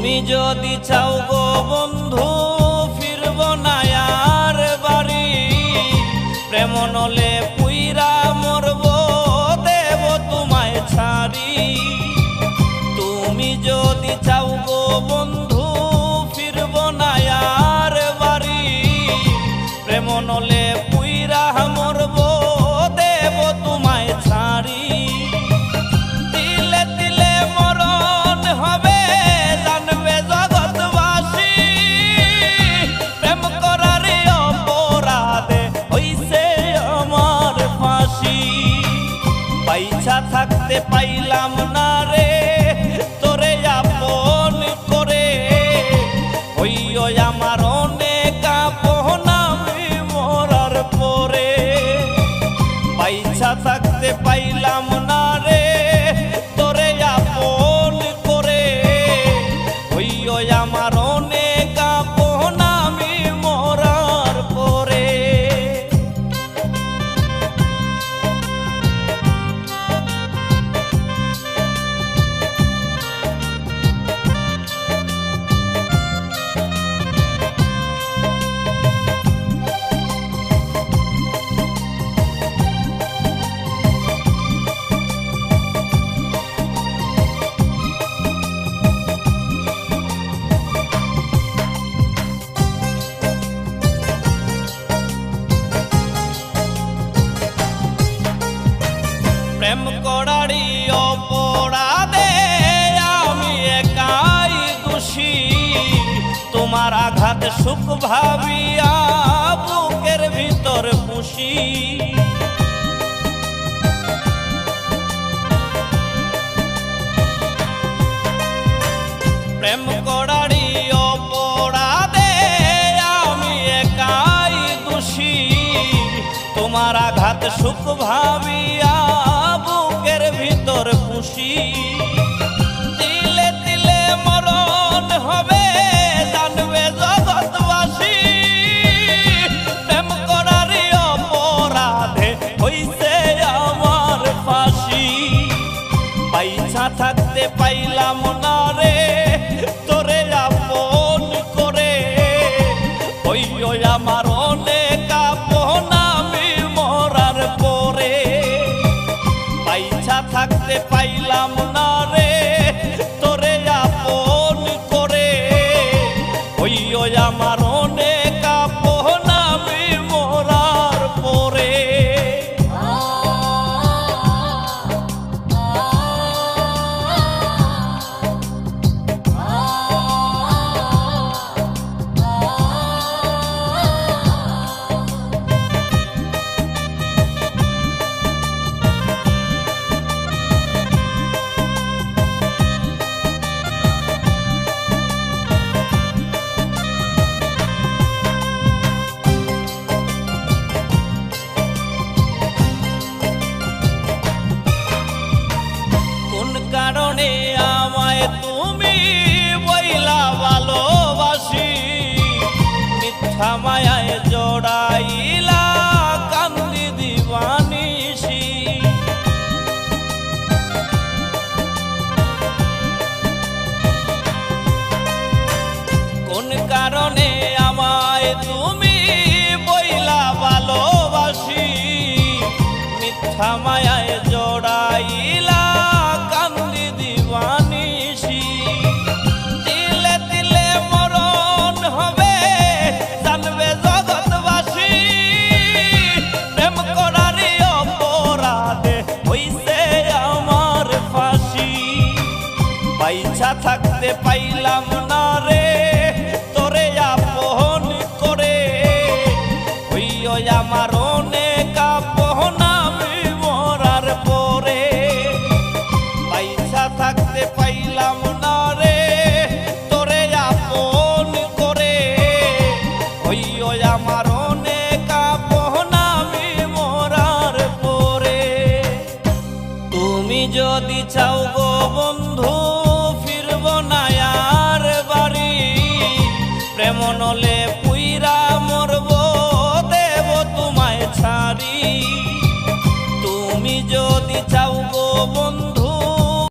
তুমি যদি চাও গো বন্ধু ফিরব না আর বাড়ি, প্রেম নলে পুইরা মরব দেব তোমায় ছাড়ি। তুমি যদি চাও গো বন্ধু ফিরব না আর বাড়ি, প্রেম নলে পুইরা মরব দেব তোমায় ছাড়ি। পয়সা থাকতে পাইলাম না রে তোরে আপন করে, হইও আমার অনেক আপন আমি মরার পরে। পয়সা থাকতে পাইলাম না রে তোরে আপন করে, হইও আমার অনেক আপন আমি মরার পরে। প্রেম করারি অপরাধে আমি একাই দোষী, তোমার আঘাত সুখ ভাবিয়া বুকের ভিতর পুষি। প্রেম করারি অপরাধে আমি একাই দোষী, তোমার আঘাত সুখ ভাবিয়া বুকের ভিতর পুষি। তিলে তিলে মরণ হবে জানবে জগৎবাসী, প্রেম করারি অপরাধে হইছে আমার ফাঁসি। পয়সা থাকতে পাইলাম না রে তোরে আপন করে, হইও আমার অনেক আপন আমি মরার পরে। পয়সা থাকতে পাইলাম না রে তোরে আপন করে, হইও আমার অনেক আপন আমি মরার পরে। কারণে আমায় তুমি বইলা ভালোবাসি, মিথ্যা মায়ায় জড়াইলা কান্দি দিবানিসি। কোন কারণে আমায় তুমি বইলা ভালোবাসি, মিথ্যা মায়ায় জড়াইলা তিলে তিলে মরণ হবে জানবে জগৎবাসী, প্রেম করারি অপরাধে হইছে আমার ফাঁসি। পয়সা থাকতে পাইলাম না রে তোরে আপন করে, হইও আমার অনেক আপন আমি মরার পরে। পয়সা থাকতে পাইলাম না রে তোরে আপন করে, হইও আমার অনেক আপন আমি মরার পরে। তুমি যদি চাও গো বন্ধু ফিরব না